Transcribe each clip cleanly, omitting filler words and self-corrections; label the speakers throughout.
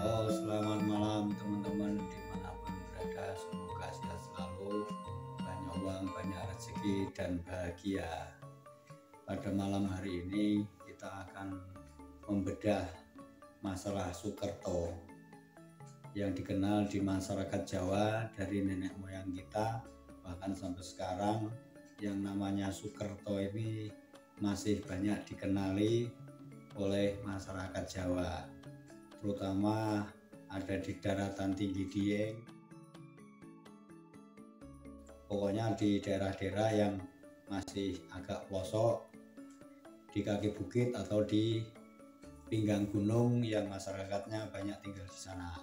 Speaker 1: Halo, selamat malam teman-teman dimanapun berada. Semoga sehat selalu, banyak uang, banyak rezeki, dan bahagia. Pada malam hari ini kita akan membedah masalah Sukerto yang dikenal di masyarakat Jawa dari nenek moyang kita, bahkan sampai sekarang yang namanya Sukerto ini masih banyak dikenali oleh masyarakat Jawa, terutama ada di daratan tinggi Dieng, pokoknya di daerah-daerah yang masih agak pelosok, di kaki bukit atau di pinggang gunung yang masyarakatnya banyak tinggal di sana.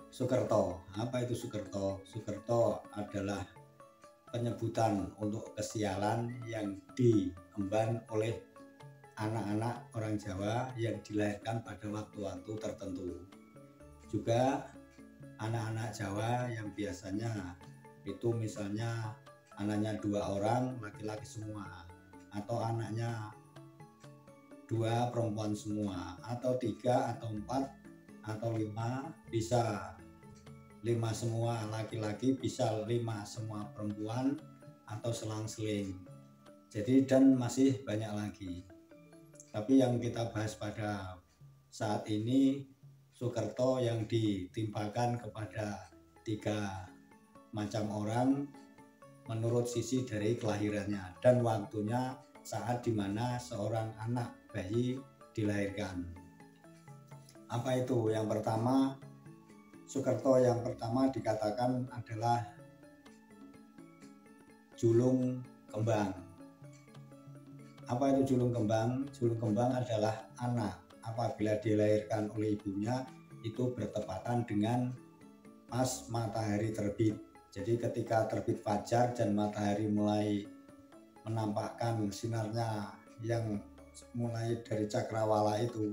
Speaker 1: Sukerto, apa itu Sukerto? Sukerto adalah penyebutan untuk kesialan yang diemban oleh anak-anak orang Jawa yang dilahirkan pada waktu-waktu tertentu. Juga anak-anak Jawa yang biasanya itu misalnya anaknya 2 orang laki-laki semua, atau anaknya 2 perempuan semua, atau 3 atau 4 atau 5, bisa 5 semua laki-laki, bisa 5 semua perempuan, atau selang-seling. Jadi dan masih banyak lagi. Tapi yang kita bahas pada saat ini Sukerto yang ditimpakan kepada 3 macam orang menurut sisi dari kelahirannya dan waktunya saat dimana seorang anak bayi dilahirkan. Apa itu? Yang pertama, Sukerto yang pertama dikatakan adalah julung kembang. Apa itu julung kembang? Julung kembang adalah anak apabila dilahirkan oleh ibunya itu bertepatan dengan pas matahari terbit. Jadi ketika terbit fajar dan matahari mulai menampakkan sinarnya yang mulai dari cakrawala itu,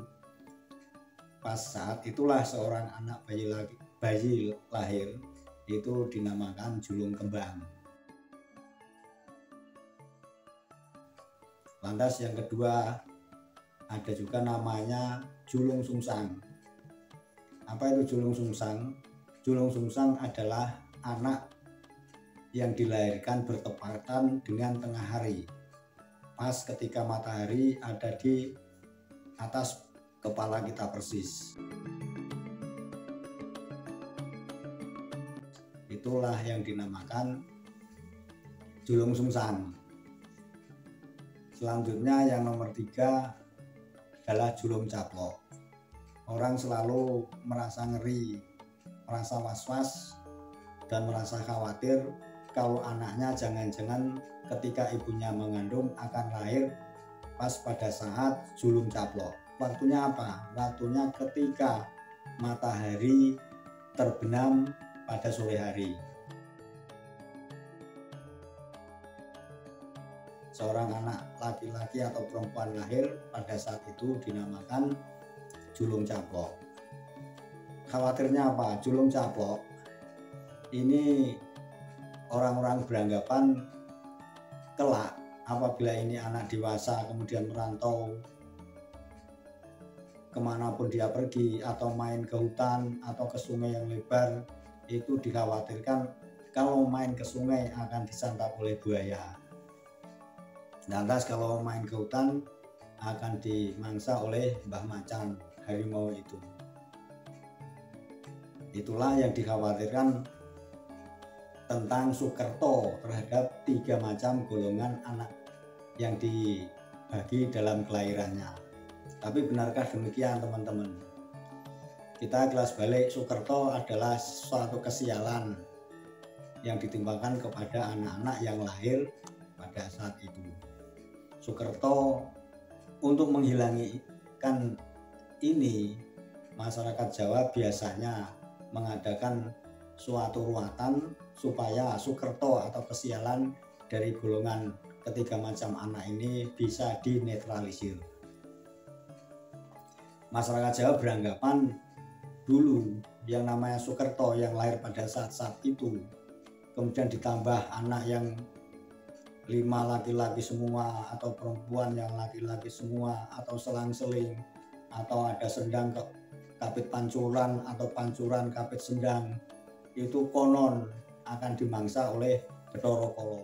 Speaker 1: pas saat itulah seorang anak bayi lahir itu dinamakan julung kembang. Lantas yang kedua ada juga namanya julung sungsang. Apa itu julung sungsang? Julung sungsang adalah anak yang dilahirkan bertepatan dengan tengah hari, pas ketika matahari ada di atas kepala kita persis. Itulah yang dinamakan julung sungsang. Selanjutnya yang nomor 3 adalah julung caplok. Orang selalu merasa ngeri, merasa was-was, dan merasa khawatir kalau anaknya jangan-jangan ketika ibunya mengandung akan lahir pas pada saat julung caplok. Waktunya apa? Waktunya ketika matahari terbenam pada sore hari. Seorang anak laki-laki atau perempuan lahir pada saat itu dinamakan julung caplok. Khawatirnya apa? Julung caplok ini orang-orang beranggapan kelak apabila ini anak dewasa kemudian merantau kemanapun dia pergi atau main ke hutan atau ke sungai yang lebar, itu dikhawatirkan kalau main ke sungai akan disantap oleh buaya. Lantas kalau main ke hutan akan dimangsa oleh Mbah Macan, harimau itu. Itulah yang dikhawatirkan tentang Sukerto terhadap 3 macam golongan anak yang dibagi dalam kelahirannya. Tapi benarkah demikian teman-teman? Kita kelas balik, Sukerto adalah suatu kesialan yang ditimpakan kepada anak-anak yang lahir pada saat itu. Sukerto untuk menghilangkan ini, masyarakat Jawa biasanya mengadakan suatu ruatan supaya Sukerto atau kesialan dari golongan ketiga macam anak ini bisa dinetralisir. Masyarakat Jawa beranggapan dulu yang namanya Sukerto yang lahir pada saat-saat itu, kemudian ditambah anak yang 5 laki-laki semua, atau perempuan yang laki-laki semua, atau selang-seling, atau ada sendang kapit pancuran atau pancuran kapit sendang, itu konon akan dimangsa oleh Bathara Kala.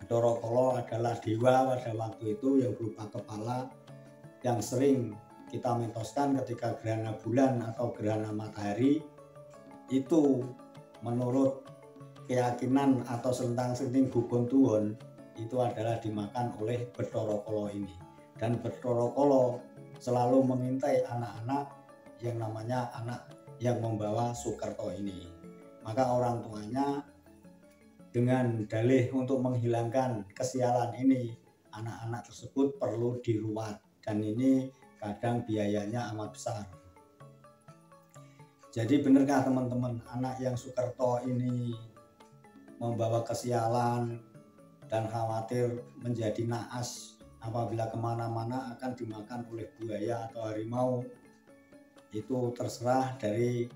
Speaker 1: Bathara Kala adalah dewa pada waktu itu yang berupa kepala, yang sering kita mitoskan ketika gerhana bulan atau gerhana matahari. Itu menurut keyakinan atau selentang-selenting Guguntuhun itu adalah dimakan oleh Bathara Kala ini. Dan Bathara Kala selalu mengintai anak-anak yang namanya anak yang membawa Sukerto ini. Maka orang tuanya dengan dalih untuk menghilangkan kesialan ini, anak-anak tersebut perlu diruat, dan ini kadang biayanya amat besar. Jadi benarkah teman-teman, anak yang Sukerto ini membawa kesialan dan khawatir menjadi naas apabila kemana-mana akan dimakan oleh buaya atau harimau? Itu terserah dari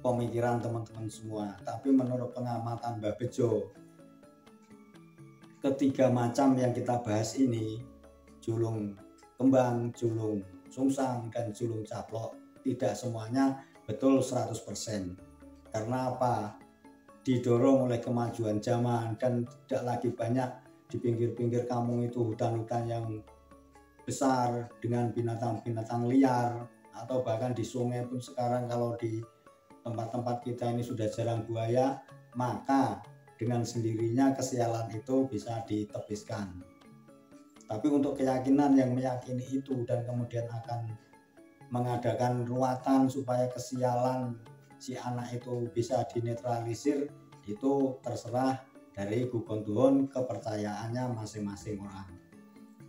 Speaker 1: pemikiran teman-teman semua. Tapi menurut pengamatan Mbah Bejo, ketiga macam yang kita bahas ini, julung kembang, julung sungsang, dan julung caplok, tidak semuanya betul 100%. Karena apa? Didorong oleh kemajuan zaman dan tidak lagi banyak di pinggir-pinggir kampung itu hutan-hutan yang besar dengan binatang-binatang liar, atau bahkan di sungai pun sekarang kalau di tempat-tempat kita ini sudah jarang buaya, maka dengan sendirinya kesialan itu bisa ditepiskan. Tapi untuk keyakinan yang meyakini itu dan kemudian akan mengadakan ruatan supaya kesialan si anak itu bisa dinetralisir, itu terserah dari Guguntuhun, kepercayaannya masing-masing orang.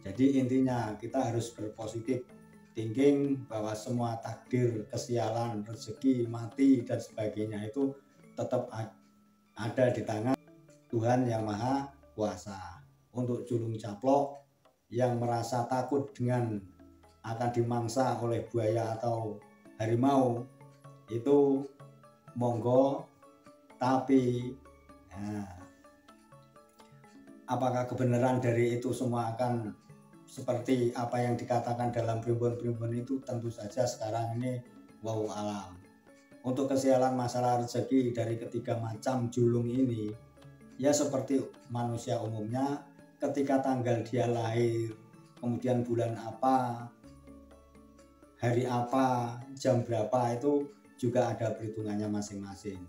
Speaker 1: Jadi intinya kita harus berpositif thinking bahwa semua takdir, kesialan, rezeki, mati, dan sebagainya itu tetap ada di tangan Tuhan Yang Maha Kuasa. Untuk julung caplok yang merasa takut dengan akan dimangsa oleh buaya atau harimau, itu monggo, tapi apakah kebenaran dari itu semua akan seperti apa yang dikatakan dalam primbon-primbon itu? Tentu saja sekarang ini wallahu alam. Untuk kesialan masalah rezeki dari ketiga macam julung ini, ya seperti manusia umumnya, ketika tanggal dia lahir, kemudian bulan apa, hari apa, jam berapa, itu juga ada perhitungannya masing-masing.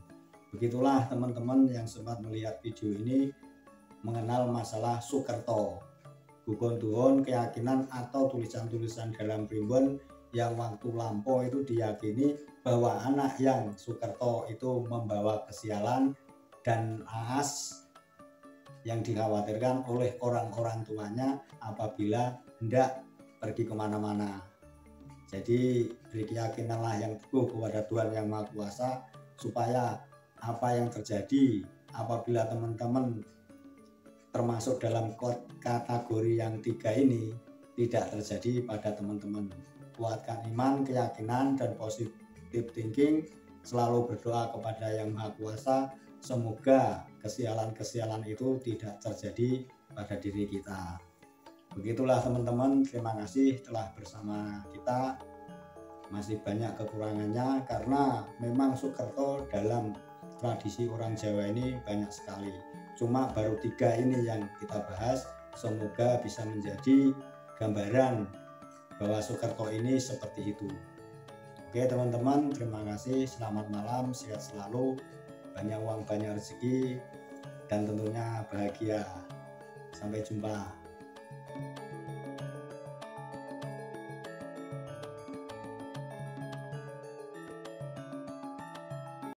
Speaker 1: Begitulah teman-teman yang sempat melihat video ini mengenal masalah Sukerto, Guguntuhun, keyakinan atau tulisan-tulisan dalam primbon yang waktu lampau itu diyakini bahwa anak yang Sukerto itu membawa kesialan dan naas yang dikhawatirkan oleh orang-orang tuanya apabila hendak pergi kemana-mana. Jadi beri keyakinanlah yang teguh kepada Tuhan Yang Maha Kuasa, supaya apa yang terjadi apabila teman-teman termasuk dalam kategori yang 3 ini tidak terjadi pada teman-teman. Kuatkan iman, keyakinan, dan positive thinking. Selalu berdoa kepada Yang Maha Kuasa, semoga kesialan-kesialan itu tidak terjadi pada diri kita. Begitulah teman-teman, terima kasih telah bersama kita. Masih banyak kekurangannya karena memang Sukerto dalam tradisi orang Jawa ini banyak sekali. Cuma baru 3 ini yang kita bahas. Semoga bisa menjadi gambaran bahwa Sukerto ini seperti itu. Oke teman-teman, terima kasih. Selamat malam, sehat selalu, banyak uang, banyak rezeki, dan tentunya bahagia. Sampai jumpa.